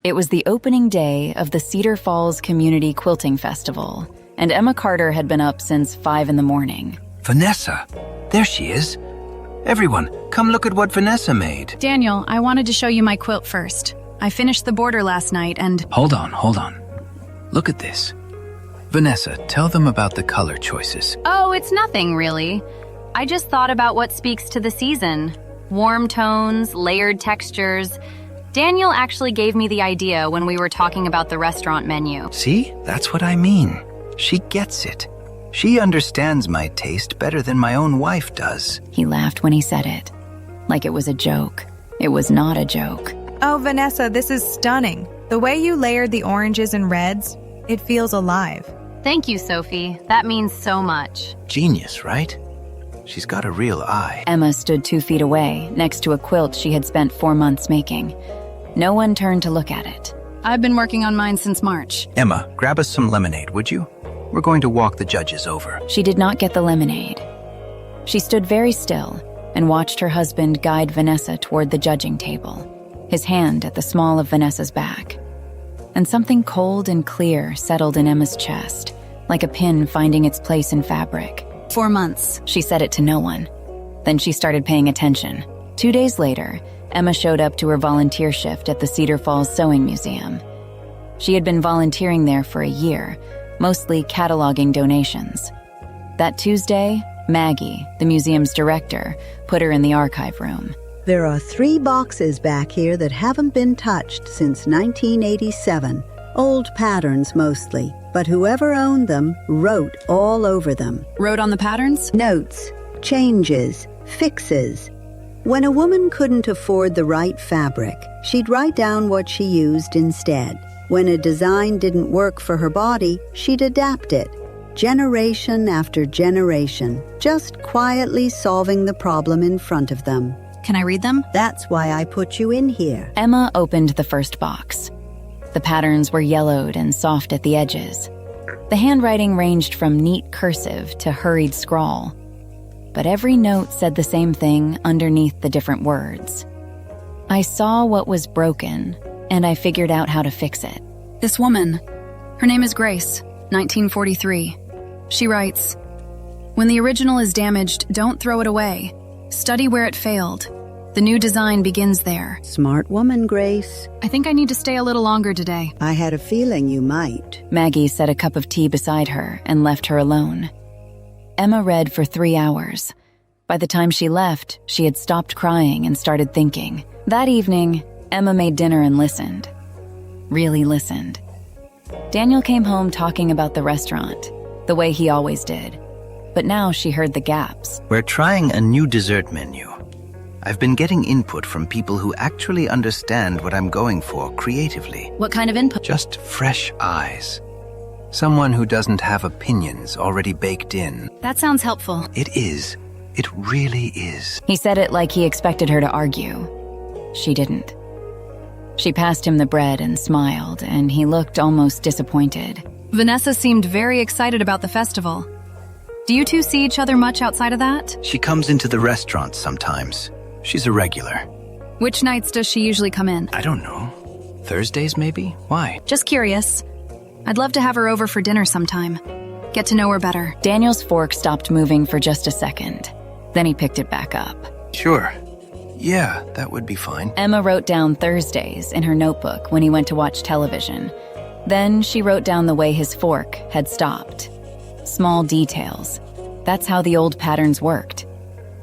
It was the opening day of the Cedar Falls Community Quilting Festival, and Emma Carter had been up since 5 in the morning. Vanessa! There she is! Everyone, come look at what Vanessa made. Daniel, I wanted to show you my quilt first. I finished the border last night and… Hold on. Look at this. Vanessa, tell them about the color choices. Oh, it's nothing, really. I just thought about what speaks to the season. Warm tones, layered textures. Daniel actually gave me the idea when we were talking about the restaurant menu. See? That's what I mean. She gets it. She understands my taste better than my own wife does. He laughed when he said it, like it was a joke. It was not a joke. Oh, Vanessa, this is stunning. The way you layered the oranges and reds, it feels alive. Thank you, Sophie. That means so much. Genius, right? She's got a real eye. Emma stood 2 feet away, next to a quilt she had spent 4 months making. No one turned to look at it. I've been working on mine since March. Emma, grab us some lemonade, would you? We're going to walk the judges over. She did not get the lemonade. She stood very still and watched her husband guide Vanessa toward the judging table, his hand at the small of Vanessa's back. And something cold and clear settled in Emma's chest, like a pin finding its place in fabric. 4 months. She said it to no one. Then she started paying attention. 2 days later, Emma showed up to her volunteer shift at the Cedar Falls Sewing Museum. She had been volunteering there for a year, mostly cataloging donations. That Tuesday, Maggie, the museum's director, put her in the archive room. There are 3 boxes back here that haven't been touched since 1987. Old patterns mostly, but whoever owned them wrote all over them. Wrote on the patterns? Notes, changes, fixes. When a woman couldn't afford the right fabric, she'd write down what she used instead. When a design didn't work for her body, she'd adapt it. Generation after generation, just quietly solving the problem in front of them. Can I read them? That's why I put you in here. Emma opened the first box. The patterns were yellowed and soft at the edges. The handwriting ranged from neat cursive to hurried scrawl. But every note said the same thing underneath the different words. I saw what was broken, and I figured out how to fix it. This woman, her name is Grace, 1943. She writes, "When the original is damaged, don't throw it away. Study where it failed. The new design begins there." Smart woman, Grace. I think I need to stay a little longer today. I had a feeling you might. Maggie set a cup of tea beside her and left her alone. Emma read for 3 hours. By the time she left, she had stopped crying and started thinking. That evening, Emma made dinner and listened. Really listened. Daniel came home talking about the restaurant, the way he always did. But now she heard the gaps. We're trying a new dessert menu. I've been getting input from people who actually understand what I'm going for creatively. What kind of input? Just fresh eyes. Someone who doesn't have opinions already baked in. That sounds helpful. It is. It really is. He said it like he expected her to argue. She didn't. She passed him the bread and smiled, and he looked almost disappointed. Vanessa seemed very excited about the festival. Do you two see each other much outside of that? She comes into the restaurant sometimes. She's a regular. Which nights does she usually come in? I don't know. Thursdays, maybe? Why? Just curious. I'd love to have her over for dinner sometime. Get to know her better. Daniel's fork stopped moving for just a second. Then he picked it back up. Sure. Yeah, that would be fine. Emma wrote down Thursdays in her notebook when he went to watch television. Then she wrote down the way his fork had stopped. Small details. That's how the old patterns worked.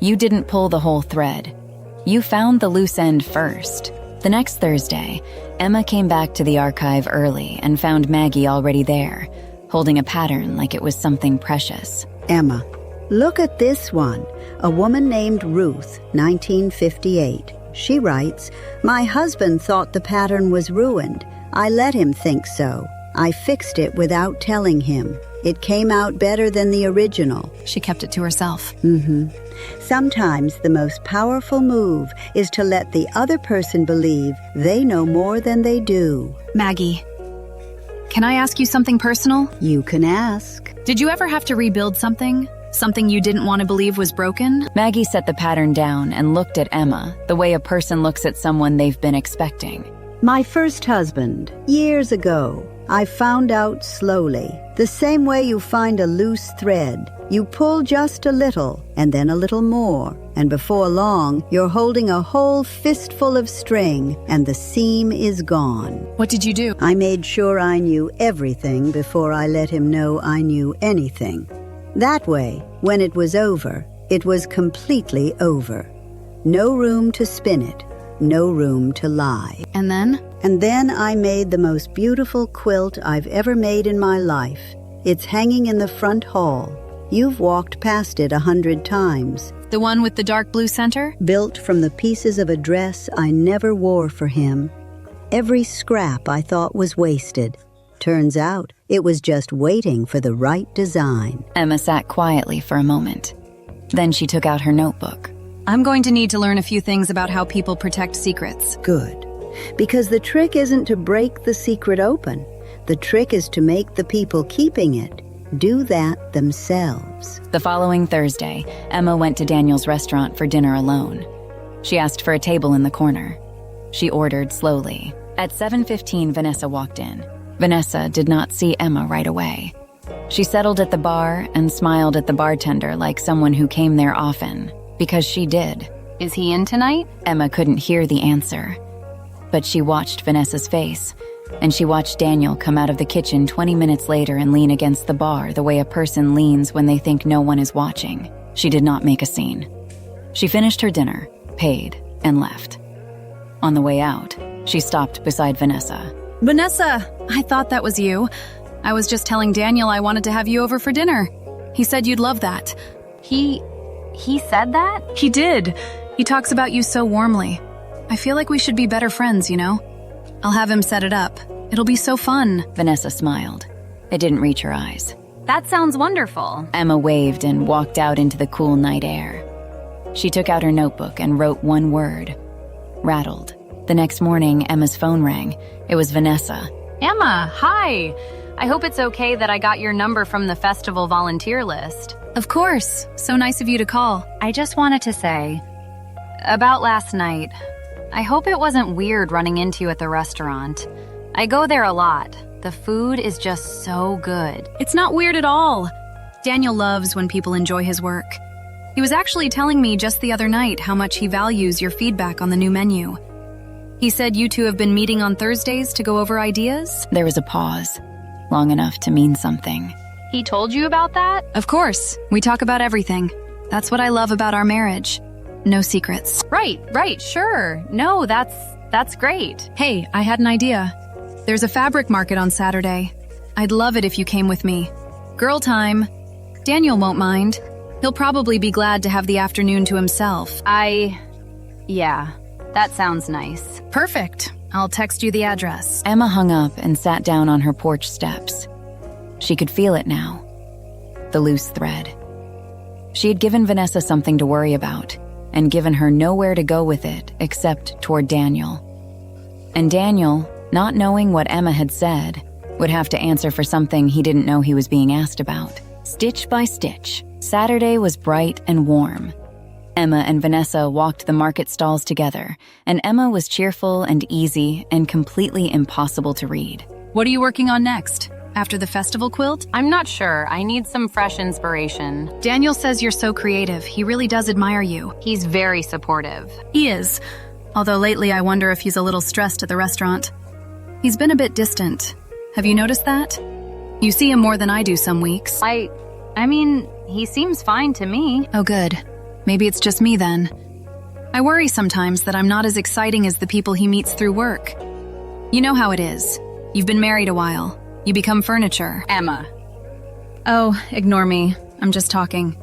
You didn't pull the whole thread. You found the loose end first. The next Thursday, Emma came back to the archive early and found Maggie already there, holding a pattern like it was something precious. Emma, look at this one. A woman named Ruth, 1958. She writes, "My husband thought the pattern was ruined. I let him think so. I fixed it without telling him. It came out better than the original." She kept it to herself. Sometimes the most powerful move is to let the other person believe they know more than they do. Maggie, can I ask you something personal? You can ask. Did you ever have to rebuild something? Something you didn't want to believe was broken? Maggie set the pattern down and looked at Emma the way a person looks at someone they've been expecting. My first husband, years ago, I found out slowly. The same way you find a loose thread. You pull just a little, and then a little more, and before long, you're holding a whole fistful of string, and the seam is gone. What did you do? I made sure I knew everything before I let him know I knew anything. That way, when it was over, it was completely over. No room to spin it, no room to lie. And then? And then I made the most beautiful quilt I've ever made in my life. It's hanging in the front hall. You've walked past it 100 times. The one with the dark blue center? Built from the pieces of a dress I never wore for him. Every scrap I thought was wasted. Turns out it was just waiting for the right design. Emma sat quietly for a moment. Then she took out her notebook. I'm going to need to learn a few things about how people protect secrets. Good. Because the trick isn't to break the secret open. The trick is to make the people keeping it do that themselves. The following Thursday, Emma went to Daniel's restaurant for dinner alone. She asked for a table in the corner. She ordered slowly. At 7:15, Vanessa walked in. Vanessa did not see Emma right away. She settled at the bar and smiled at the bartender like someone who came there often, because she did. Is he in tonight? Emma couldn't hear the answer. But she watched Vanessa's face, and she watched Daniel come out of the kitchen 20 minutes later and lean against the bar the way a person leans when they think no one is watching. She did not make a scene. She finished her dinner, paid, and left. On the way out, she stopped beside Vanessa. Vanessa, I thought that was you. I was just telling Daniel I wanted to have you over for dinner. He said you'd love that. He said that? He did. He talks about you so warmly. I feel like we should be better friends, you know? I'll have him set it up. It'll be so fun. Vanessa smiled. It didn't reach her eyes. That sounds wonderful. Emma waved and walked out into the cool night air. She took out her notebook and wrote one word. Rattled. The next morning, Emma's phone rang. It was Vanessa. Emma, hi. I hope it's okay that I got your number from the festival volunteer list. Of course. So nice of you to call. I just wanted to say, about last night, I hope it wasn't weird running into you at the restaurant. I go there a lot. The food is just so good. It's not weird at all. Daniel loves when people enjoy his work. He was actually telling me just the other night how much he values your feedback on the new menu. He said you two have been meeting on Thursdays to go over ideas? There was a pause, long enough to mean something. He told you about that? Of course. We talk about everything. That's what I love about our marriage. No secrets. Right, sure. No, that's great. Hey, I had an idea. There's a fabric market on Saturday. I'd love it if you came with me. Girl time. Daniel won't mind. He'll probably be glad to have the afternoon to himself. Yeah, that sounds nice. Perfect. I'll text you the address. Emma hung up and sat down on her porch steps. She could feel it now. The loose thread. She had given Vanessa something to worry about, and given her nowhere to go with it except toward Daniel. And Daniel, not knowing what Emma had said, would have to answer for something he didn't know he was being asked about. Stitch by stitch, Saturday was bright and warm. Emma and Vanessa walked the market stalls together, and Emma was cheerful and easy and completely impossible to read. What are you working on next? After the festival quilt? I'm not sure. I need some fresh inspiration. Daniel says you're so creative. He really does admire you. He's very supportive. He is. Although lately I wonder if he's a little stressed at the restaurant. He's been a bit distant. Have you noticed that? You see him more than I do some weeks. I mean, he seems fine to me. Oh, good. Maybe it's just me then. I worry sometimes that I'm not as exciting as the people he meets through work. You know how it is. You've been married a while. You become furniture. Emma. Oh, ignore me. I'm just talking.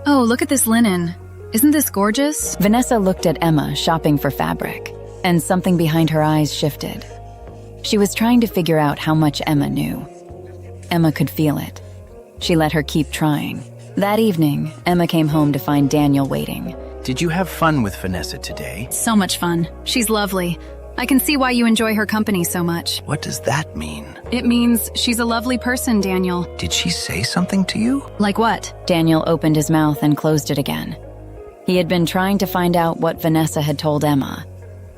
Oh, look at this linen. Isn't this gorgeous? Vanessa looked at Emma shopping for fabric, and something behind her eyes shifted. She was trying to figure out how much Emma knew. Emma could feel it. She let her keep trying. That evening, Emma came home to find Daniel waiting. Did you have fun with Vanessa today? So much fun. She's lovely. I can see why you enjoy her company so much. What does that mean? It means she's a lovely person, Daniel. Did she say something to you? Like what? Daniel opened his mouth and closed it again. He had been trying to find out what Vanessa had told Emma,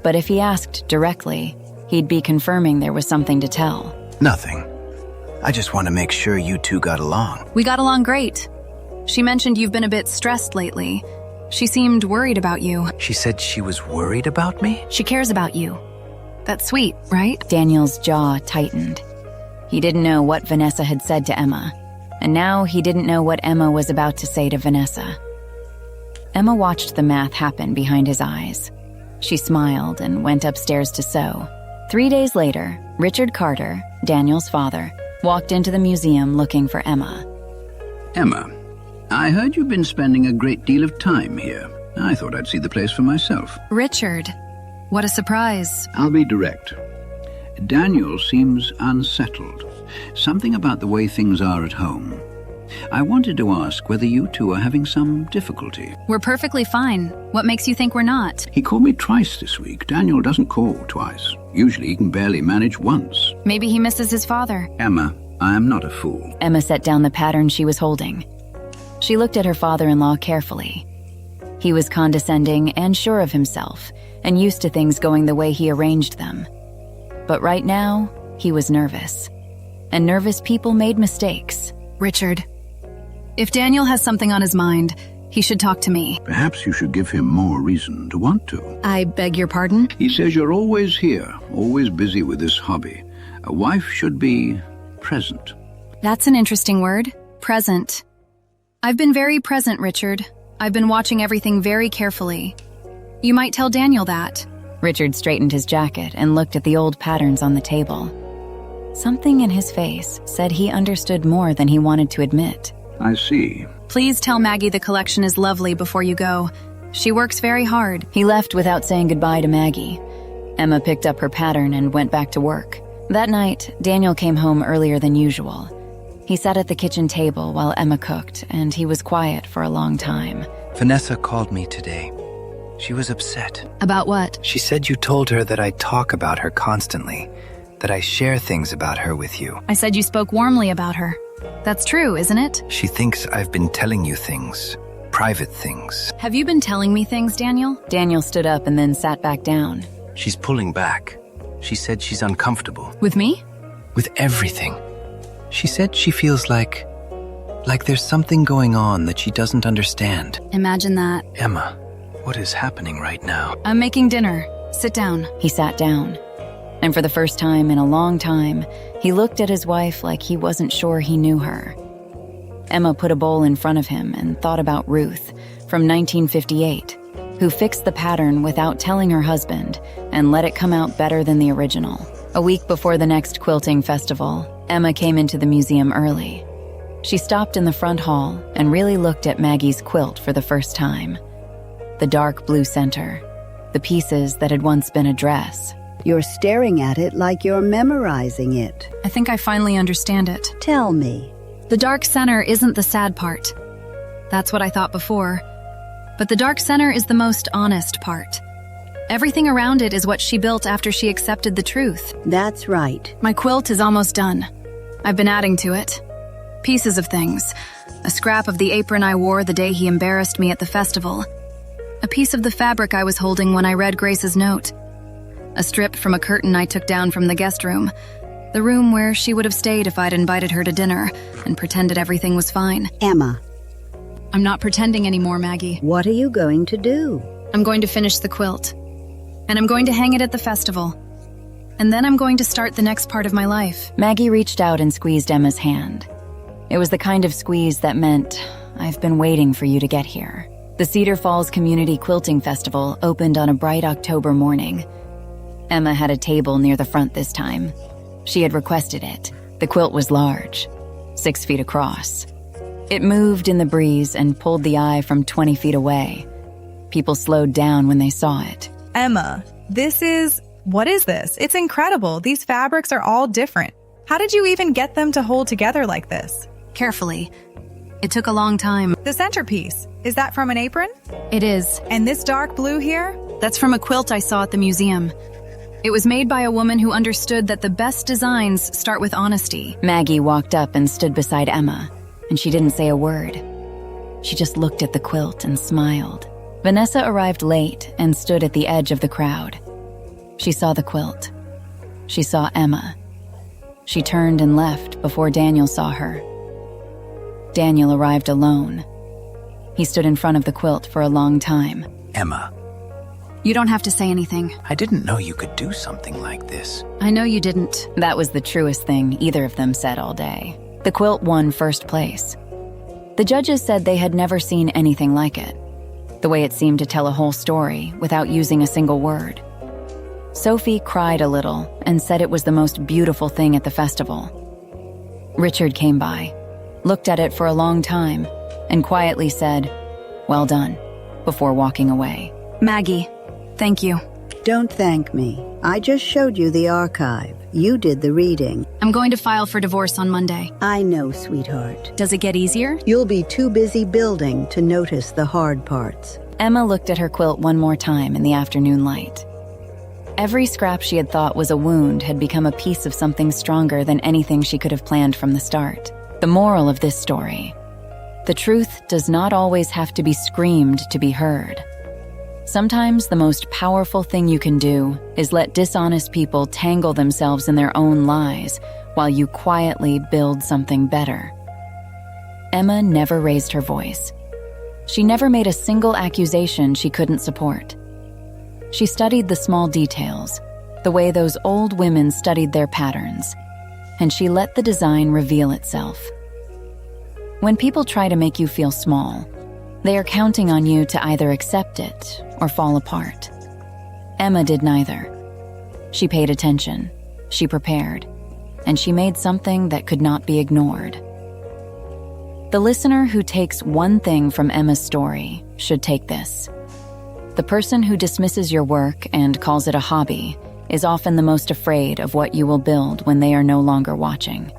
but if he asked directly, He'd be confirming there was something to tell. Nothing. I just want to make sure you two got along. We got along great. She mentioned you've been a bit stressed lately. She seemed worried about you. She said she was worried about me? She cares about you. That's sweet, right? Daniel's jaw tightened. He didn't know what Vanessa had said to Emma, and now he didn't know what Emma was about to say to Vanessa. Emma watched the math happen behind his eyes. She smiled and went upstairs to sew. 3 days later, Richard Carter, Daniel's father, walked into the museum looking for Emma. Emma, I heard you've been spending a great deal of time here. I thought I'd see the place for myself. Richard, what a surprise. I'll be direct. Daniel seems unsettled. Something about the way things are at home. I wanted to ask whether you two are having some difficulty. We're perfectly fine. What makes you think we're not? He called me twice this week. Daniel doesn't call twice. Usually he can barely manage once. Maybe he misses his father. Emma, I am not a fool. Emma set down the pattern she was holding. She looked at her father-in-law carefully. He was condescending and sure of himself, and used to things going the way he arranged them. But right now, he was nervous. And nervous people made mistakes. Richard, if Daniel has something on his mind, he should talk to me. Perhaps you should give him more reason to want to. I beg your pardon? He says you're always here, always busy with this hobby. A wife should be present. That's an interesting word. Present. I've been very present, Richard. I've been watching everything very carefully. You might tell Daniel that. Richard straightened his jacket and looked at the old patterns on the table. Something in his face said he understood more than he wanted to admit. I see. Please tell Maggie the collection is lovely before you go. She works very hard. He left without saying goodbye to Maggie. Emma picked up her pattern and went back to work. That night, Daniel came home earlier than usual. He sat at the kitchen table while Emma cooked, and he was quiet for a long time. Vanessa called me today. She was upset. About what? She said you told her that I talk about her constantly, that I share things about her with you. I said you spoke warmly about her. That's true, isn't it? She thinks I've been telling you things, private things. Have you been telling me things, Daniel? Daniel stood up and then sat back down. She's pulling back. She said she's uncomfortable. With me? With everything. She said she feels like there's something going on that she doesn't understand. Imagine that. Emma, what is happening right now? I'm making dinner. Sit down. He sat down. And for the first time in a long time, he looked at his wife like he wasn't sure he knew her. Emma put a bowl in front of him and thought about Ruth, from 1958, who fixed the pattern without telling her husband and let it come out better than the original. A week before the next quilting festival, Emma came into the museum early. She stopped in the front hall and really looked at Maggie's quilt for the first time. The dark blue center, the pieces that had once been a dress. You're staring at it like you're memorizing it. I think I finally understand it. Tell me. The dark center isn't the sad part. That's what I thought before. But the dark center is the most honest part. Everything around it is what she built after she accepted the truth. That's right. My quilt is almost done. I've been adding to it. Pieces of things. A scrap of the apron I wore the day he embarrassed me at the festival. A piece of the fabric I was holding when I read Grace's note. A strip from a curtain I took down from the guest room. The room where she would have stayed if I'd invited her to dinner and pretended everything was fine. Emma, I'm not pretending anymore, Maggie. what are you going to do? I'm going to finish the quilt. And I'm going to hang it at the festival. And then I'm going to start the next part of my life. Maggie reached out and squeezed Emma's hand. It was the kind of squeeze that meant, I've been waiting for you to get here. The Cedar Falls Community Quilting Festival opened on a bright October morning. Emma had a table near the front this time. She had requested it. The quilt was large, 6 feet across. It moved in the breeze and pulled the eye from 20 feet away. People slowed down when they saw it. Emma, what is this? It's incredible. These fabrics are all different. How did you even get them to hold together like this? Carefully. It took a long time. The centerpiece, is that from an apron? It is. And this dark blue here? That's from a quilt I saw at the museum. It was made by a woman who understood that the best designs start with honesty. Maggie walked up and stood beside Emma, and she didn't say a word. She just looked at the quilt and smiled. Vanessa arrived late and stood at the edge of the crowd. She saw the quilt. she saw Emma. She turned and left before Daniel saw her. Daniel arrived alone. He stood in front of the quilt for a long time. Emma, You don't have to say anything. I didn't know you could do something like this. I know you didn't. That was the truest thing either of them said all day. The quilt won first place. The judges said they had never seen anything like it. The way it seemed to tell a whole story without using a single word. Sophie cried a little and said it was the most beautiful thing at the festival. Richard came by, looked at it for a long time, and quietly said, "Well done," before walking away. Maggie, thank you. Don't thank me. I just showed you the archive. You did the reading. I'm going to file for divorce on Monday. I know, sweetheart. Does it get easier? You'll be too busy building to notice the hard parts. Emma looked at her quilt one more time in the afternoon light. Every scrap she had thought was a wound had become a piece of something stronger than anything she could have planned from the start. The moral of this story: the truth does not always have to be screamed to be heard. Sometimes the most powerful thing you can do is let dishonest people tangle themselves in their own lies while you quietly build something better. Emma never raised her voice. She never made a single accusation she couldn't support. She studied the small details, the way those old women studied their patterns, and she let the design reveal itself. When people try to make you feel small, they are counting on you to either accept it or fall apart. Emma did neither. She paid attention, she prepared, and she made something that could not be ignored. The listener who takes one thing from Emma's story should take this. The person who dismisses your work and calls it a hobby is often the most afraid of what you will build when they are no longer watching.